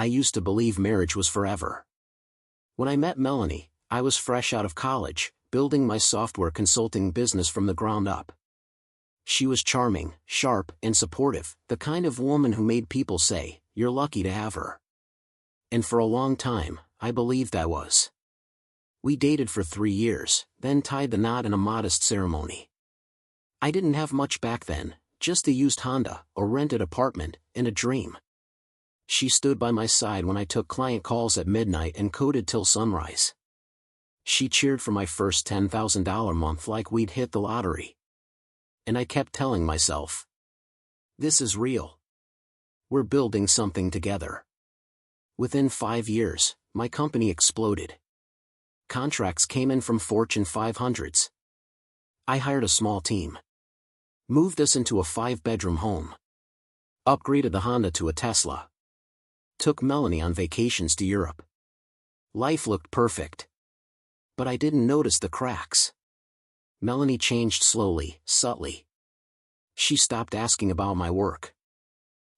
I used to believe marriage was forever. When I met Melanie, I was fresh out of college, building my software consulting business from the ground up. She was charming, sharp, and supportive, the kind of woman who made people say, "You're lucky to have her." And for a long time, I believed I was. We dated for 3 years, then tied the knot in a modest ceremony. I didn't have much back then, just a used Honda, a rented apartment, and a dream. She stood by my side when I took client calls at midnight and coded till sunrise. She cheered for my first $10,000 month like we'd hit the lottery. And I kept telling myself, this is real. We're building something together. Within 5 years, my company exploded. Contracts came in from Fortune 500s. I hired a small team. Moved us into a 5-bedroom home. Upgraded the Honda to a Tesla. Took Melanie on vacations to Europe. Life looked perfect. But I didn't notice the cracks. Melanie changed slowly, subtly. She stopped asking about my work.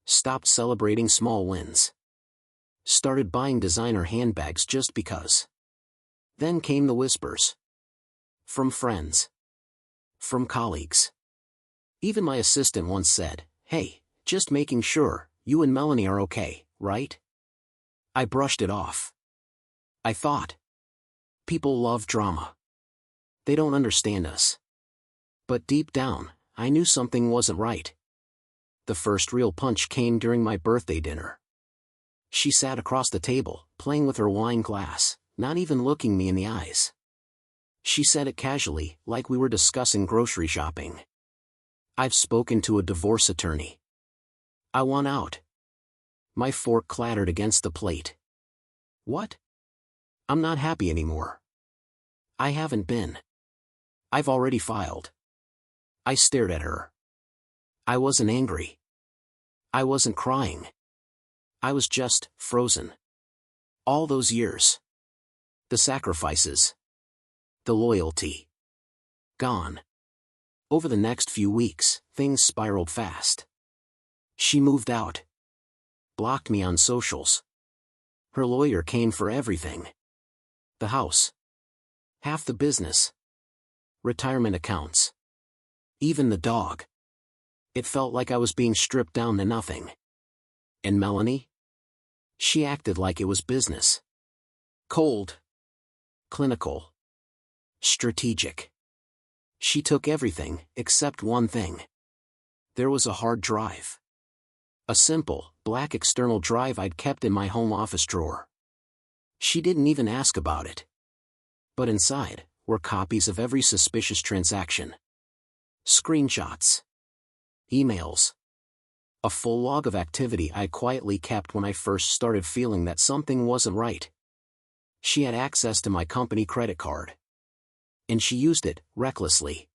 Stopped celebrating small wins. Started buying designer handbags just because. Then came the whispers. From friends. From colleagues. Even my assistant once said, "Hey, just making sure, you and Melanie are okay, right?" I brushed it off. I thought, people love drama. They don't understand us. But deep down, I knew something wasn't right. The first real punch came during my birthday dinner. She sat across the table, playing with her wine glass, not even looking me in the eyes. She said it casually, like we were discussing grocery shopping. "I've spoken to a divorce attorney. I want out." My fork clattered against the plate. "What?" "I'm not happy anymore." "I haven't been. I've already filed." I stared at her. I wasn't angry. I wasn't crying. I was just frozen. All those years. The sacrifices. The loyalty. Gone. Over the next few weeks, things spiraled fast. She moved out. Blocked me on socials. Her lawyer came for everything. The house. Half the business. Retirement accounts. Even the dog. It felt like I was being stripped down to nothing. And Melanie? She acted like it was business. Cold. Clinical. Strategic. She took everything, except one thing. There was a hard drive. A simple, black external drive I'd kept in my home office drawer. She didn't even ask about it. But inside were copies of every suspicious transaction. Screenshots. Emails. A full log of activity I quietly kept when I first started feeling that something wasn't right. She had access to my company credit card. And she used it, recklessly.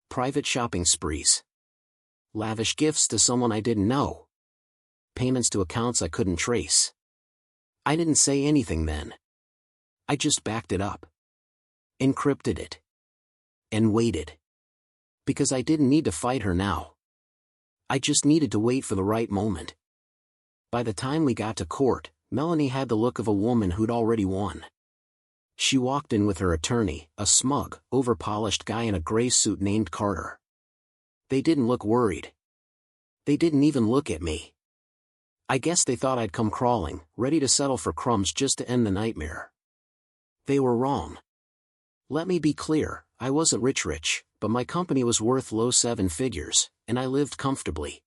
Private shopping sprees. Lavish gifts to someone I didn't know. Payments to accounts I couldn't trace. I didn't say anything then. I just backed it up. Encrypted it. And waited. Because I didn't need to fight her now. I just needed to wait for the right moment. By the time we got to court, Melanie had the look of a woman who'd already won. She walked in with her attorney, a smug, over-polished guy in a gray suit named Carter. They didn't look worried. They didn't even look at me. I guess they thought I'd come crawling, ready to settle for crumbs just to end the nightmare. They were wrong. Let me be clear, I wasn't rich, but my company was worth low 7 figures, and I lived comfortably.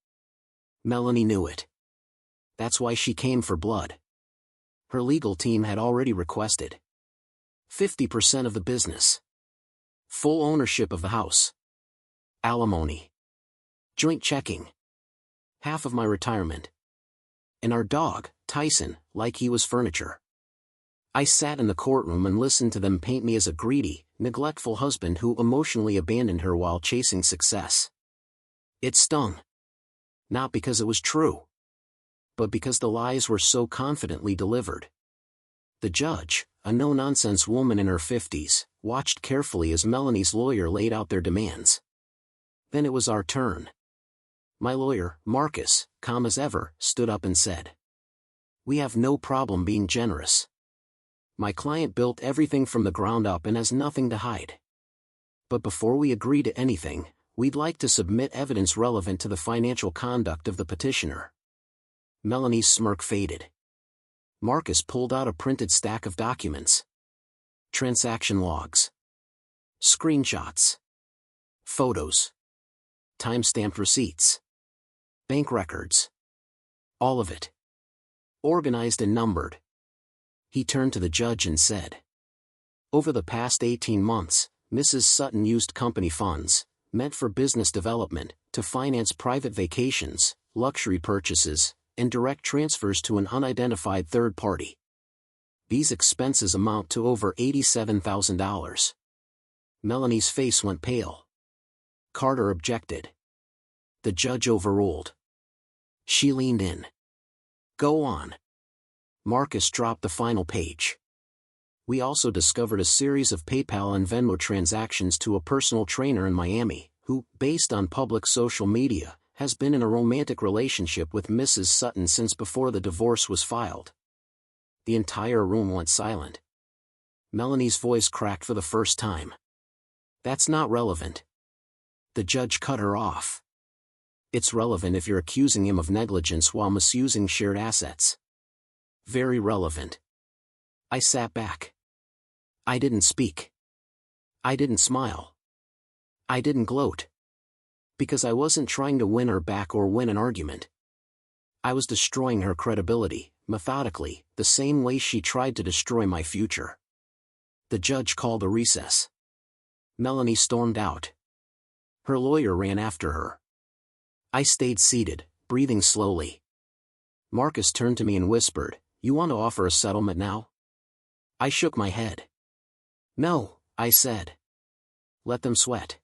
Melanie knew it. That's why she came for blood. Her legal team had already requested 50% of the business. Full ownership of the house. Alimony. Joint checking. Half of my retirement. And our dog, Tyson, like he was furniture. I sat in the courtroom and listened to them paint me as a greedy, neglectful husband who emotionally abandoned her while chasing success. It stung. Not because it was true. But because the lies were so confidently delivered. The judge, a no-nonsense woman in her 50s, watched carefully as Melanie's lawyer laid out their demands. Then it was our turn. My lawyer, Marcus, calm as ever, stood up and said, We have no problem being generous. My client built everything from the ground up and has nothing to hide. But before we agree to anything, we'd like to submit evidence relevant to the financial conduct of the petitioner. Melanie's smirk faded. Marcus pulled out a printed stack of documents. Transaction logs. Screenshots. Photos. Time-stamped receipts. Bank records. All of it. Organized and numbered. He turned to the judge and said, "Over the past 18 months, Mrs. Sutton used company funds, meant for business development, to finance private vacations, luxury purchases, and direct transfers to an unidentified third party. These expenses amount to over $87,000. Melanie's face went pale. Carter objected. The judge overruled. She leaned in. "Go on." Marcus dropped the final page. "We also discovered a series of PayPal and Venmo transactions to a personal trainer in Miami, who, based on public social media, has been in a romantic relationship with Mrs. Sutton since before the divorce was filed." The entire room went silent. Melanie's voice cracked for the first time. "That's not relevant." The judge cut her off. "It's relevant if you're accusing him of negligence while misusing shared assets." "Very relevant." I sat back. I didn't speak. I didn't smile. I didn't gloat. Because I wasn't trying to win her back or win an argument. I was destroying her credibility, methodically, the same way she tried to destroy my future. The judge called a recess. Melanie stormed out. Her lawyer ran after her. I stayed seated, breathing slowly. Marcus turned to me and whispered, "You want to offer a settlement now?" I shook my head. "No," I said. "Let them sweat."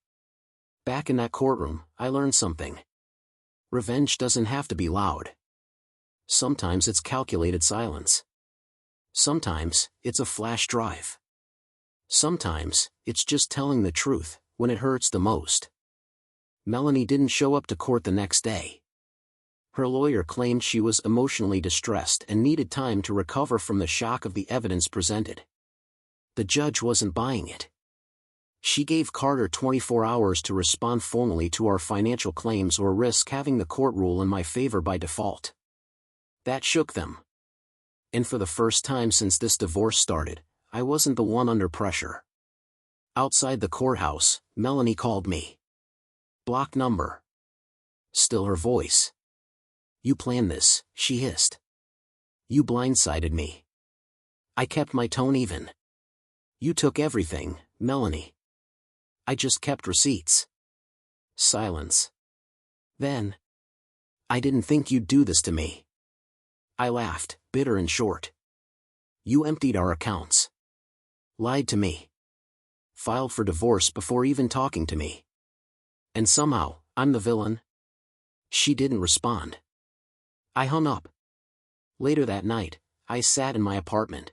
Back in that courtroom, I learned something. Revenge doesn't have to be loud. Sometimes it's calculated silence. Sometimes, it's a flash drive. Sometimes, it's just telling the truth, when it hurts the most. Melanie didn't show up to court the next day. Her lawyer claimed she was emotionally distressed and needed time to recover from the shock of the evidence presented. The judge wasn't buying it. She gave Carter 24 hours to respond formally to our financial claims or risk having the court rule in my favor by default. That shook them. And for the first time since this divorce started, I wasn't the one under pressure. Outside the courthouse, Melanie called me. Block number. Still her voice. "You planned this," she hissed. "You blindsided me." I kept my tone even. "You took everything, Melanie." "I just kept receipts." Silence. Then, "I didn't think you'd do this to me." I laughed, bitter and short. "You emptied our accounts. Lied to me. Filed for divorce before even talking to me. And somehow, I'm the villain?" She didn't respond. I hung up. Later that night, I sat in my apartment.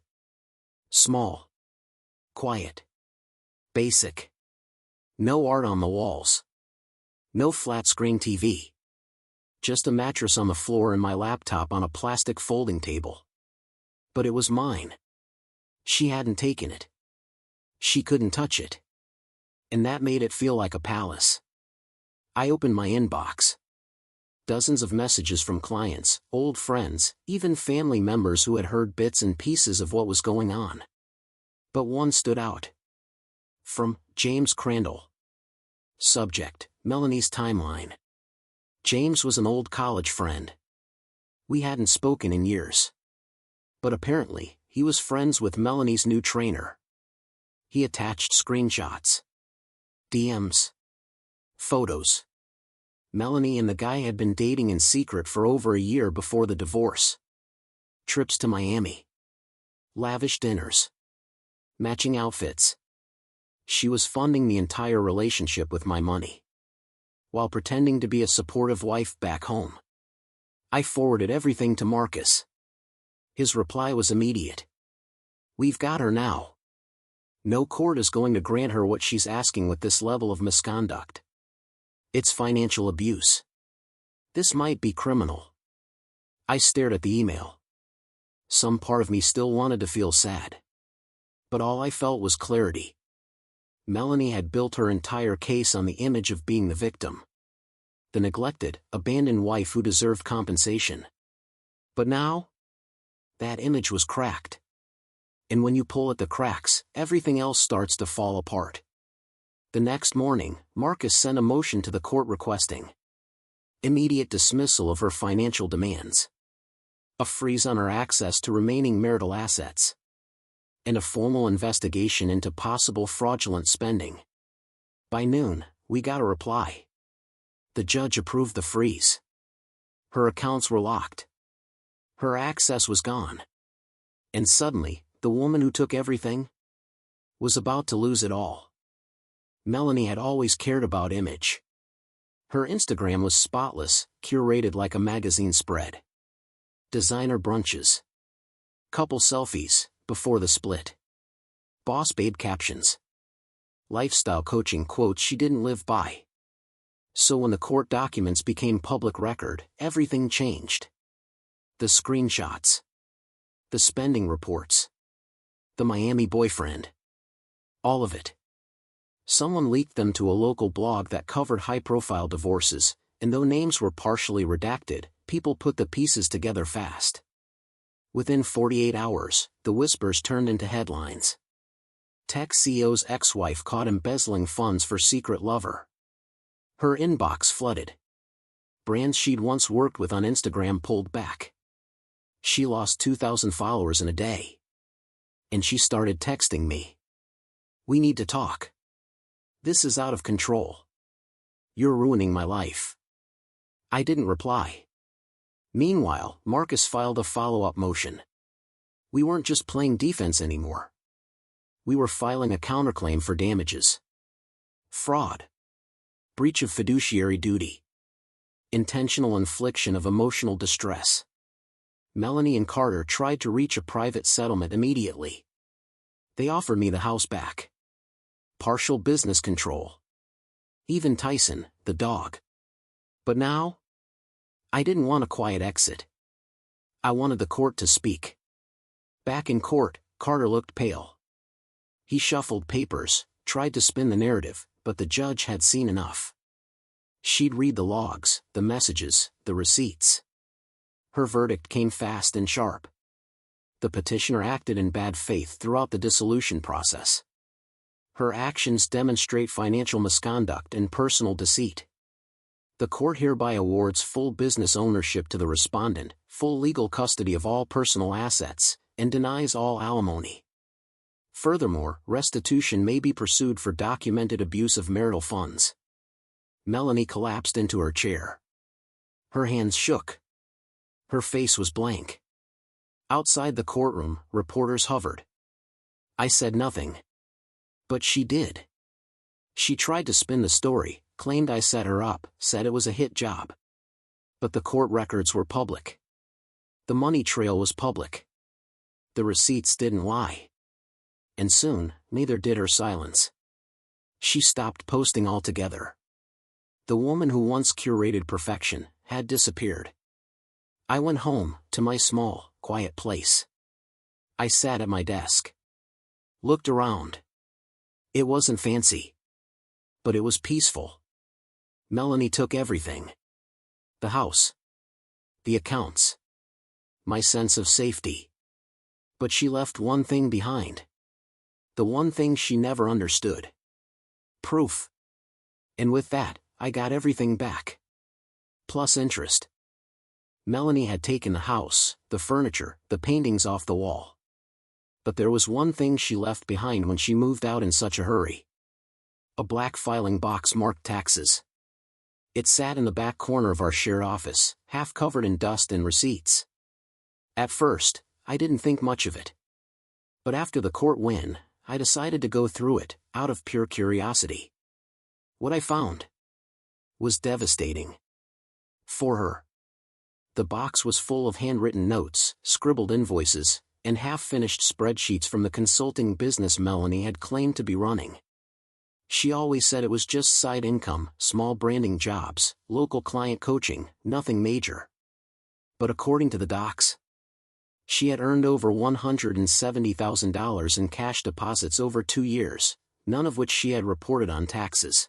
Small. Quiet. Basic. No art on the walls. No flat-screen TV. Just a mattress on the floor and my laptop on a plastic folding table. But it was mine. She hadn't taken it. She couldn't touch it. And that made it feel like a palace. I opened my inbox. Dozens of messages from clients, old friends, even family members who had heard bits and pieces of what was going on. But one stood out. From James Crandall. Subject, Melanie's timeline. James was an old college friend. We hadn't spoken in years. But apparently, he was friends with Melanie's new trainer. He attached screenshots. DMs. Photos. Melanie and the guy had been dating in secret for over a year before the divorce. Trips to Miami. Lavish dinners. Matching outfits. She was funding the entire relationship with my money. While pretending to be a supportive wife back home. I forwarded everything to Marcus. His reply was immediate. "We've got her now. No court is going to grant her what she's asking with this level of misconduct. It's financial abuse. This might be criminal." I stared at the email. Some part of me still wanted to feel sad. But all I felt was clarity. Melanie had built her entire case on the image of being the victim. The neglected, abandoned wife who deserved compensation. But now? That image was cracked. And when you pull at the cracks, everything else starts to fall apart. The next morning, Marcus sent a motion to the court requesting immediate dismissal of her financial demands, a freeze on her access to remaining marital assets, and a formal investigation into possible fraudulent spending. By noon, we got a reply. The judge approved the freeze. Her accounts were locked. Her access was gone. And suddenly, the woman who took everything was about to lose it all. Melanie had always cared about image. Her Instagram was spotless, curated like a magazine spread. Designer brunches. Couple selfies, before the split. Boss babe captions. Lifestyle coaching quotes she didn't live by. So when the court documents became public record, everything changed. The screenshots. The spending reports. The Miami boyfriend. All of it. Someone leaked them to a local blog that covered high-profile divorces, and though names were partially redacted, people put the pieces together fast. Within 48 hours, the whispers turned into headlines. Tech CEO's ex-wife caught embezzling funds for secret lover. Her inbox flooded. Brands she'd once worked with on Instagram pulled back. She lost 2,000 followers in a day. And she started texting me. "We need to talk. This is out of control. You're ruining my life." I didn't reply. Meanwhile, Marcus filed a follow-up motion. We weren't just playing defense anymore. We were filing a counterclaim for damages. Fraud. Breach of fiduciary duty. Intentional infliction of emotional distress. Melanie and Carter tried to reach a private settlement immediately. They offered me the house back. Partial business control. Even Tyson, the dog. But now? I didn't want a quiet exit. I wanted the court to speak. Back in court, Carter looked pale. He shuffled papers, tried to spin the narrative, but the judge had seen enough. She'd read the logs, the messages, the receipts. Her verdict came fast and sharp. The petitioner acted in bad faith throughout the dissolution process. Her actions demonstrate financial misconduct and personal deceit. The court hereby awards full business ownership to the respondent, full legal custody of all personal assets, and denies all alimony. Furthermore, restitution may be pursued for documented abuse of marital funds. Melanie collapsed into her chair. Her hands shook. Her face was blank. Outside the courtroom, reporters hovered. I said nothing. But she did. She tried to spin the story, claimed I set her up, said it was a hit job. But the court records were public. The money trail was public. The receipts didn't lie. And soon, neither did her silence. She stopped posting altogether. The woman who once curated perfection had disappeared. I went home, to my small, quiet place. I sat at my desk. Looked around. It wasn't fancy. But it was peaceful. Melanie took everything. The house. The accounts. My sense of safety. But she left one thing behind. The one thing she never understood. Proof. And with that, I got everything back. Plus interest. Melanie had taken the house, the furniture, the paintings off the wall. But there was one thing she left behind when she moved out in such a hurry. A black filing box marked taxes. It sat in the back corner of our shared office, half covered in dust and receipts. At first, I didn't think much of it. But after the court win, I decided to go through it, out of pure curiosity. What I found was devastating. For her. The box was full of handwritten notes, scribbled invoices, and half-finished spreadsheets from the consulting business Melanie had claimed to be running. She always said it was just side income, small branding jobs, local client coaching, nothing major. But according to the docs, She had earned over $170,000 in cash deposits over 2 years, none of which she had reported on taxes.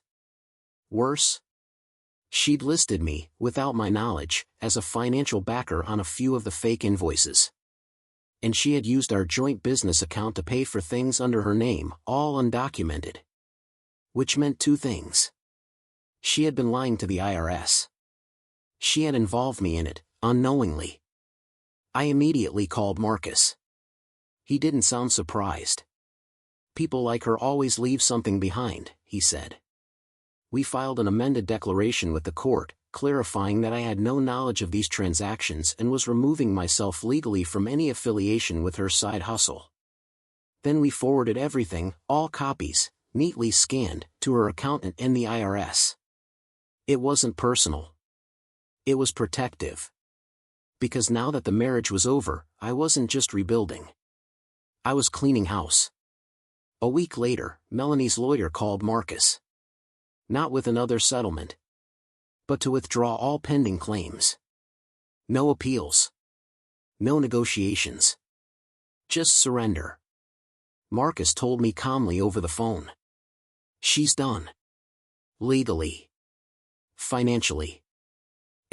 Worse, she'd listed me, without my knowledge, as a financial backer on a few of the fake invoices. And she had used our joint business account to pay for things under her name, all undocumented. Which meant two things. She had been lying to the IRS. She had involved me in it, unknowingly. I immediately called Marcus. He didn't sound surprised. People like her always leave something behind, he said. We filed an amended declaration with the court, clarifying that I had no knowledge of these transactions and was removing myself legally from any affiliation with her side hustle. Then we forwarded everything, all copies, neatly scanned, to her accountant and the IRS. It wasn't personal. It was protective. Because now that the marriage was over, I wasn't just rebuilding. I was cleaning house. A week later, Melanie's lawyer called Marcus. Not with another settlement, but to withdraw all pending claims. No appeals. No negotiations. Just surrender. Marcus told me calmly over the phone. She's done. Legally. Financially.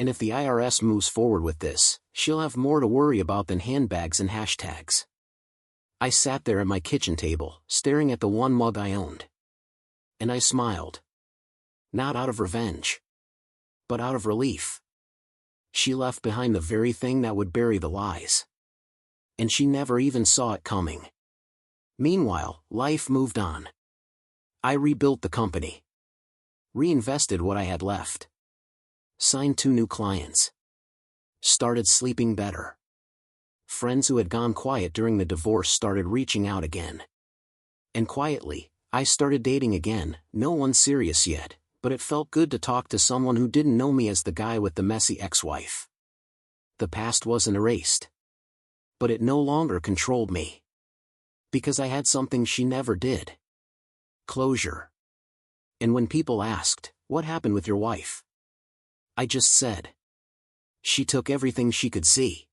And if the IRS moves forward with this, she'll have more to worry about than handbags and hashtags. I sat there at my kitchen table, staring at the one mug I owned. And I smiled. Not out of revenge, but out of relief. She left behind the very thing that would bury the lies. And she never even saw it coming. Meanwhile, life moved on. I rebuilt the company. Reinvested what I had left. Signed 2 new clients. Started sleeping better. Friends who had gone quiet during the divorce started reaching out again. And quietly, I started dating again, no one serious yet, but it felt good to talk to someone who didn't know me as the guy with the messy ex-wife. The past wasn't erased. But it no longer controlled me. Because I had something she never did. Closure. And when people asked, "What happened with your wife?" I just said. She took everything she could see.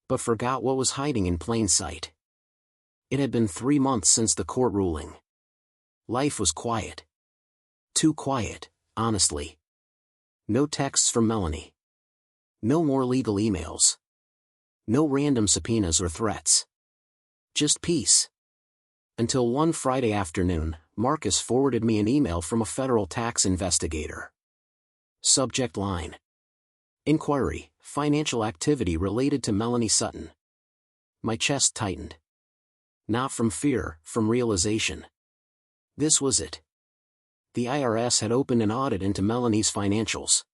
But forgot what was hiding in plain sight. It had been 3 months since the court ruling. Life was quiet. Too quiet, honestly. No texts from Melanie. No more legal emails. No random subpoenas or threats. Just peace. Until one Friday afternoon, Marcus forwarded me an email from a federal tax investigator. Subject line. Inquiry, financial activity related to Melanie Sutton. My chest tightened. Not from fear, from realization. This was it. The IRS had opened an audit into Melanie's financials.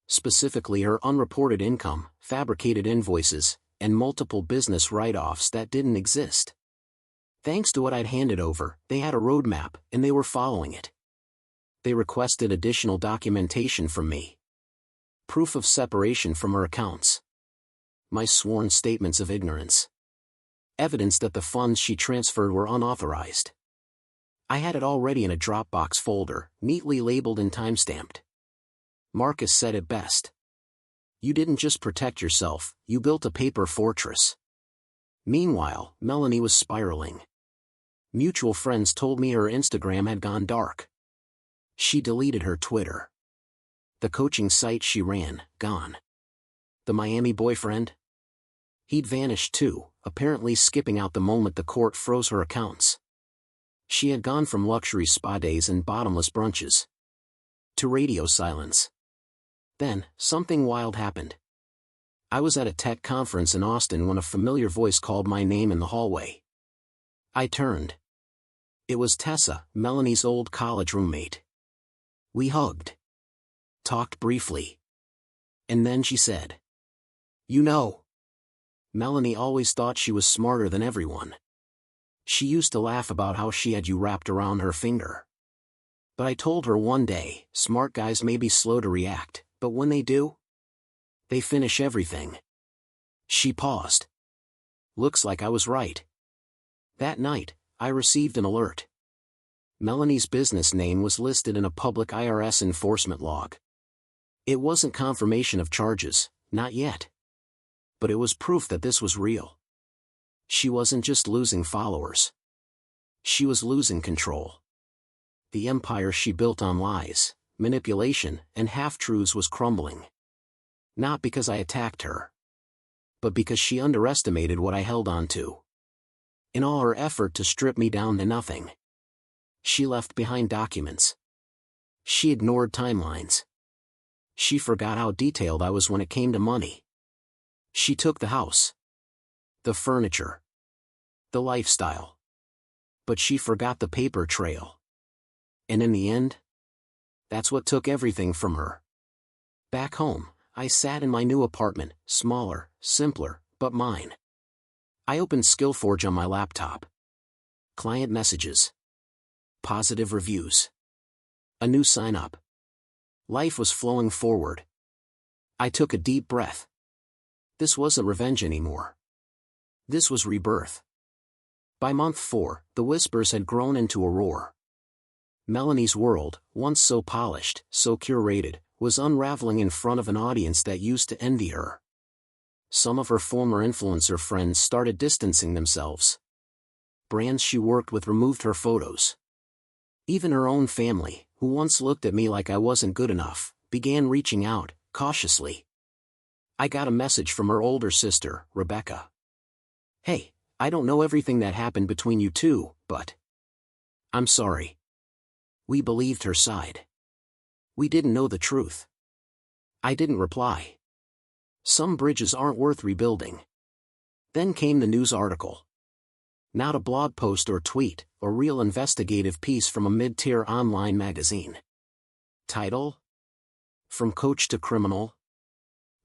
Specifically her unreported income, fabricated invoices, and multiple business write-offs that didn't exist. Thanks to what I'd handed over, they had a roadmap, and they were following it. They requested additional documentation from me. Proof of separation from her accounts. My sworn statements of ignorance. Evidence that the funds she transferred were unauthorized. I had it already in a Dropbox folder, neatly labeled and timestamped. Marcus said it best. You didn't just protect yourself, you built a paper fortress. Meanwhile, Melanie was spiraling. Mutual friends told me her Instagram had gone dark. She deleted her Twitter. The coaching site she ran, gone. The Miami boyfriend? He'd vanished too, apparently skipping out the moment the court froze her accounts. She had gone from luxury spa days and bottomless brunches to radio silence. Then, something wild happened. I was at a tech conference in Austin when a familiar voice called my name in the hallway. I turned. It was Tessa, Melanie's old college roommate. We hugged. Talked briefly. And then she said, "You know." Melanie always thought she was smarter than everyone. She used to laugh about how she had you wrapped around her finger. But I told her one day, smart guys may be slow to react, but when they do, they finish everything. She paused. Looks like I was right. That night, I received an alert. Melanie's business name was listed in a public IRS enforcement log. It wasn't confirmation of charges, not yet. but it was proof that this was real. She wasn't just losing followers. She was losing control. The empire she built on lies, manipulation, and half-truths was crumbling. Not because I attacked her, but because she underestimated what I held on to. In all her effort to strip me down to nothing, she left behind documents. She ignored timelines. She forgot how detailed I was when it came to money. She took the house, the furniture, the lifestyle. But she forgot the paper trail. And in the end, that's what took everything from her. Back home, I sat in my new apartment, smaller, simpler, but mine. I opened SkillForge on my laptop. Client messages. Positive reviews. A new sign-up. Life was flowing forward. I took a deep breath. This wasn't revenge anymore. This was rebirth. By month 4, the whispers had grown into a roar. Melanie's world, once so polished, so curated, was unraveling in front of an audience that used to envy her. Some of her former influencer friends started distancing themselves. Brands she worked with removed her photos. Even her own family, who once looked at me like I wasn't good enough, began reaching out, cautiously. I got a message from her older sister, Rebecca. "Hey, I don't know everything that happened between you two, but I'm sorry." We believed her side. We didn't know the truth. I didn't reply. Some bridges aren't worth rebuilding. Then came the news article. Not a blog post or tweet, a real investigative piece from a mid-tier online magazine. Title? From Coach to Criminal?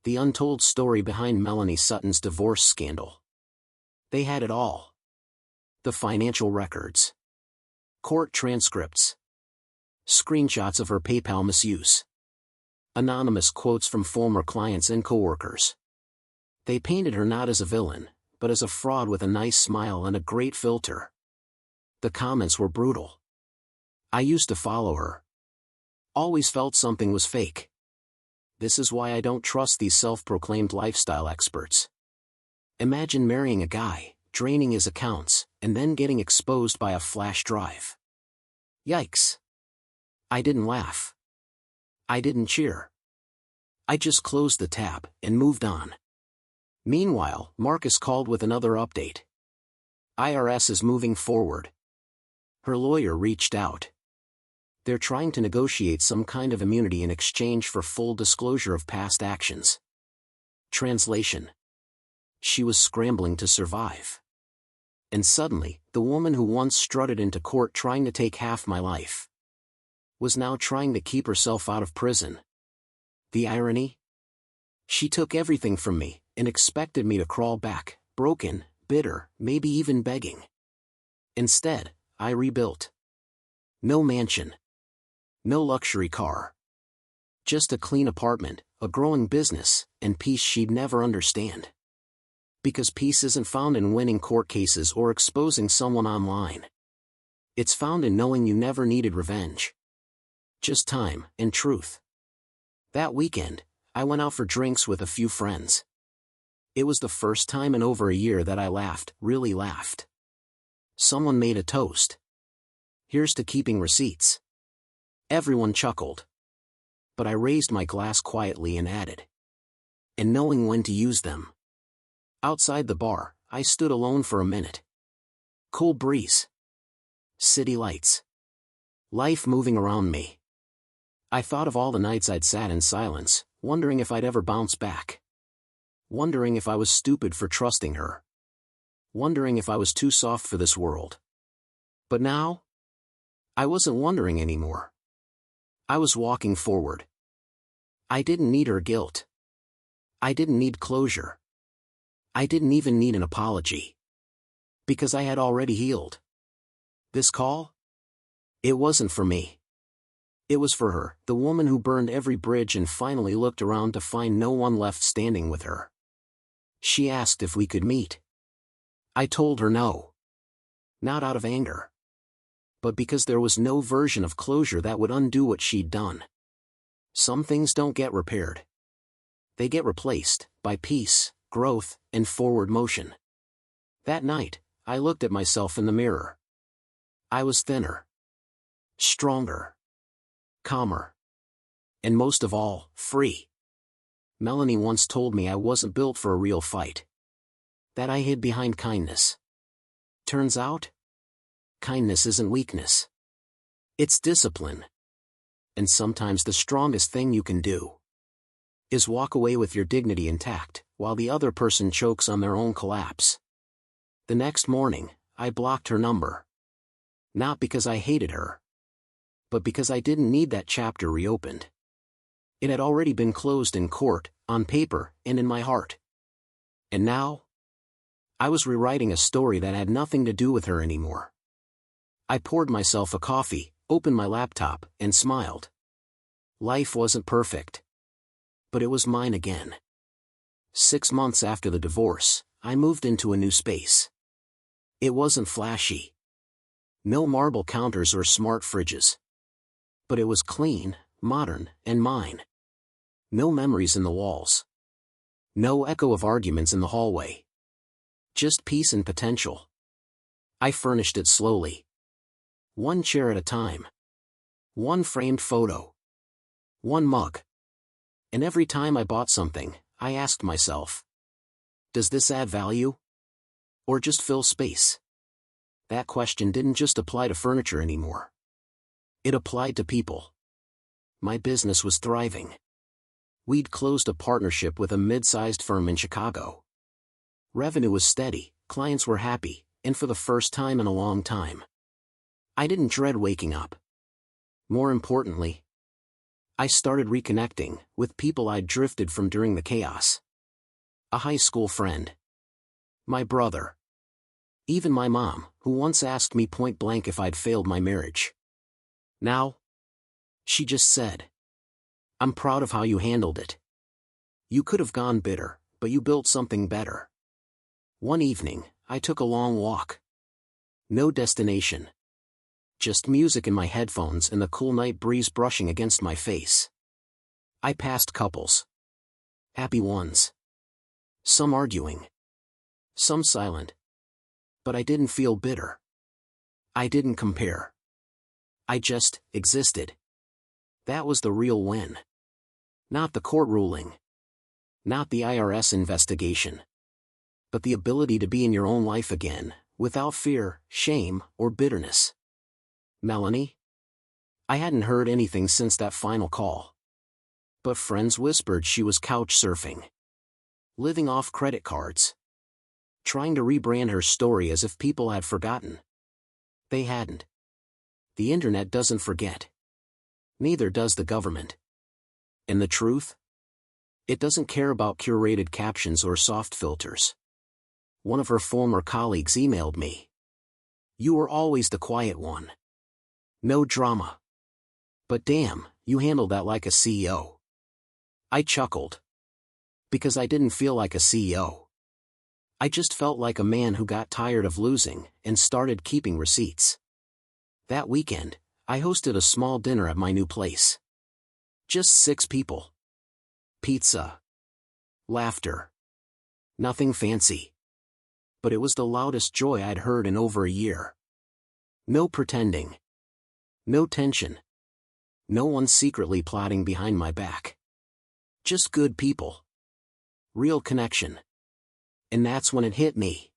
The untold story behind Melanie Sutton's divorce scandal. They had it all. The financial records. Court transcripts. Screenshots of her PayPal misuse. Anonymous quotes from former clients and coworkers. They painted her not as a villain, but as a fraud with a nice smile and a great filter. The comments were brutal. I used to follow her. Always felt something was fake. This is why I don't trust these self-proclaimed lifestyle experts. Imagine marrying a guy, draining his accounts, and then getting exposed by a flash drive. Yikes. I didn't laugh. I didn't cheer. I just closed the tab and moved on. Meanwhile, Marcus called with another update. IRS is moving forward. Her lawyer reached out. They're trying to negotiate some kind of immunity in exchange for full disclosure of past actions. Translation. She was scrambling to survive. And suddenly, the woman who once strutted into court trying to take half my life was now trying to keep herself out of prison. The irony? She took everything from me and expected me to crawl back, broken, bitter, maybe even begging. Instead, I rebuilt. No mansion. No luxury car. Just a clean apartment, a growing business, and peace she'd never understand. Because peace isn't found in winning court cases or exposing someone online. It's found in knowing you never needed revenge. Just time and truth. That weekend, I went out for drinks with a few friends. It was the first time in over a year that I laughed, really laughed. Someone made a toast. Here's to keeping receipts. Everyone chuckled. But I raised my glass quietly and added. And knowing when to use them. Outside the bar, I stood alone for a minute. Cool breeze. City lights. Life moving around me. I thought of all the nights I'd sat in silence, wondering if I'd ever bounce back. Wondering if I was stupid for trusting her. Wondering if I was too soft for this world. But now? I wasn't wondering anymore. I was walking forward. I didn't need her guilt. I didn't need closure. I didn't even need an apology. Because I had already healed. This call? It wasn't for me. It was for her, the woman who burned every bridge and finally looked around to find no one left standing with her. She asked if we could meet. I told her no. Not out of anger. But because there was no version of closure that would undo what she'd done. Some things don't get repaired. They get replaced, by peace, growth, and forward motion. That night, I looked at myself in the mirror. I was thinner, stronger, calmer, and most of all, free. Melanie once told me I wasn't built for a real fight. That I hid behind kindness. Turns out, kindness isn't weakness. It's discipline. And sometimes the strongest thing you can do is walk away with your dignity intact, while the other person chokes on their own collapse. The next morning, I blocked her number. Not because I hated her, but because I didn't need that chapter reopened. It had already been closed in court, on paper, and in my heart. And now, I was rewriting a story that had nothing to do with her anymore. I poured myself a coffee, opened my laptop, and smiled. Life wasn't perfect. But it was mine again. 6 months after the divorce, I moved into a new space. It wasn't flashy. No marble counters or smart fridges. But it was clean, modern, and mine. No memories in the walls. No echo of arguments in the hallway. Just peace and potential. I furnished it slowly. One chair at a time. One framed photo. One mug. And every time I bought something, I asked myself, does this add value? Or just fill space? That question didn't just apply to furniture anymore. It applied to people. My business was thriving. We'd closed a partnership with a mid-sized firm in Chicago. Revenue was steady, clients were happy, and for the first time in a long time, I didn't dread waking up. More importantly, I started reconnecting with people I'd drifted from during the chaos. A high school friend. My brother. Even my mom, who once asked me point blank if I'd failed my marriage. Now, she just said, I'm proud of how you handled it. You could have gone bitter, but you built something better. One evening, I took a long walk. No destination. Just music in my headphones and the cool night breeze brushing against my face. I passed couples. Happy ones. Some arguing. Some silent. But I didn't feel bitter. I didn't compare. I just existed. That was the real win. Not the court ruling. Not the IRS investigation. But the ability to be in your own life again, without fear, shame, or bitterness. Melanie? I hadn't heard anything since that final call. But friends whispered she was couch surfing. Living off credit cards. Trying to rebrand her story as if people had forgotten. They hadn't. The internet doesn't forget. Neither does the government. And the truth? It doesn't care about curated captions or soft filters. One of her former colleagues emailed me. You were always the quiet one. No drama. But damn, you handled that like a CEO. I chuckled. Because I didn't feel like a CEO. I just felt like a man who got tired of losing and started keeping receipts. That weekend, I hosted a small dinner at my new place. Just 6 people. Pizza. Laughter. Nothing fancy. But it was the loudest joy I'd heard in over a year. No pretending. No tension. No one secretly plotting behind my back. Just good people. Real connection. And that's when it hit me.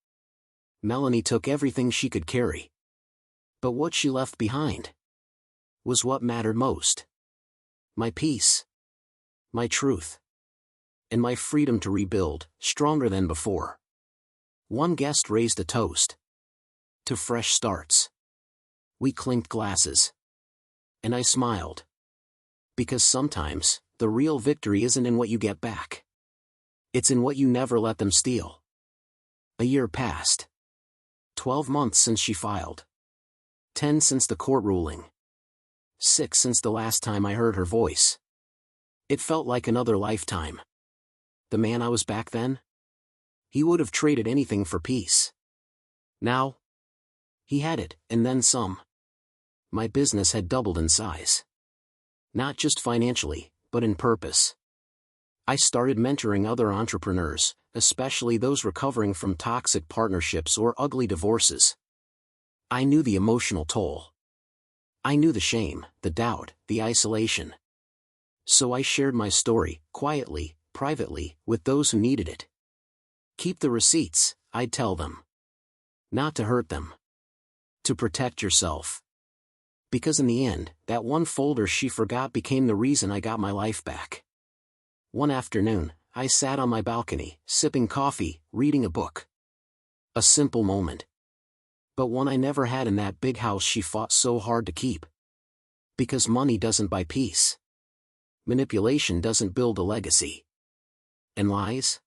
Melanie took everything she could carry. But what she left behind was what mattered most. My peace. My truth. And my freedom to rebuild, stronger than before. One guest raised a toast. To fresh starts. We clinked glasses. And I smiled. Because sometimes, the real victory isn't in what you get back. It's in what you never let them steal. A year passed. 12 months since she filed. 10 since the court ruling. 6 since the last time I heard her voice. It felt like another lifetime. The man I was back then? He would have traded anything for peace. Now? He had it, and then some. My business had doubled in size. Not just financially, but in purpose. I started mentoring other entrepreneurs, especially those recovering from toxic partnerships or ugly divorces. I knew the emotional toll. I knew the shame, the doubt, the isolation. So I shared my story, quietly, privately, with those who needed it. Keep the receipts, I'd tell them. Not to hurt them. To protect yourself. Because in the end, that one folder she forgot became the reason I got my life back. One afternoon, I sat on my balcony, sipping coffee, reading a book. A simple moment. But one I never had in that big house she fought so hard to keep. Because money doesn't buy peace. Manipulation doesn't build a legacy. And lies?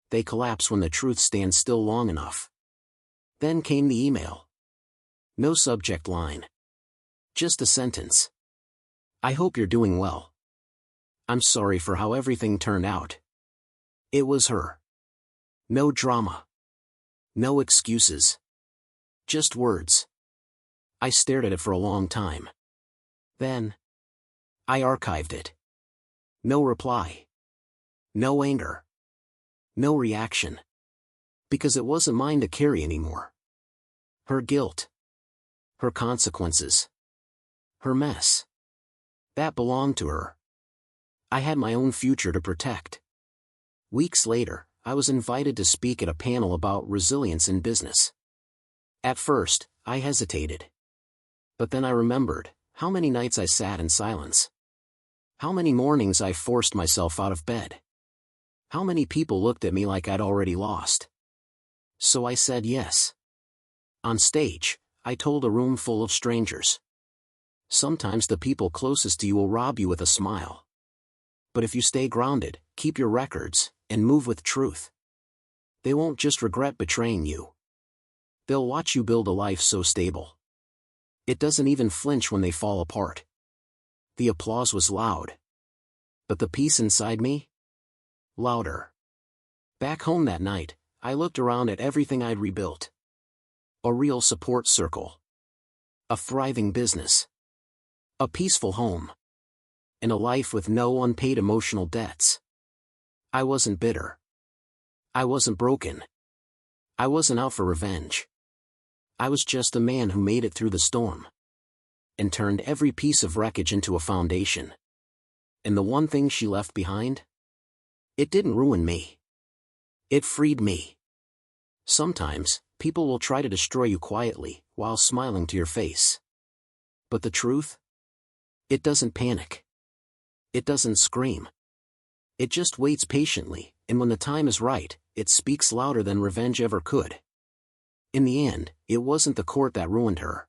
They collapse when the truth stands still long enough. Then came the email. No subject line. Just a sentence. I hope you're doing well. I'm sorry for how everything turned out. It was her. No drama. No excuses. Just words. I stared at it for a long time. Then, I archived it. No reply. No anger. No reaction. Because it wasn't mine to carry anymore. Her guilt. Her consequences. Her mess. That belonged to her. I had my own future to protect. Weeks later, I was invited to speak at a panel about resilience in business. At first, I hesitated. But then I remembered how many nights I sat in silence. How many mornings I forced myself out of bed. How many people looked at me like I'd already lost. So I said yes. On stage, I told a room full of strangers. Sometimes the people closest to you will rob you with a smile. But if you stay grounded, keep your records, and move with truth, they won't just regret betraying you. They'll watch you build a life so stable. It doesn't even flinch when they fall apart. The applause was loud. But the peace inside me? Louder. Back home that night, I looked around at everything I'd rebuilt. A real support circle. A thriving business. A peaceful home. And a life with no unpaid emotional debts. I wasn't bitter. I wasn't broken. I wasn't out for revenge. I was just a man who made it through the storm. And turned every piece of wreckage into a foundation. And the one thing she left behind? It didn't ruin me. It freed me. Sometimes, people will try to destroy you quietly, while smiling to your face. But the truth? It doesn't panic. It doesn't scream. It just waits patiently, and when the time is right, it speaks louder than revenge ever could. In the end, it wasn't the court that ruined her.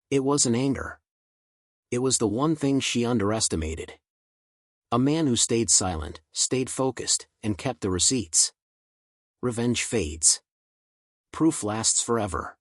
It wasn't anger. It was the one thing she underestimated. A man who stayed silent, stayed focused, and kept the receipts. Revenge fades. Proof lasts forever.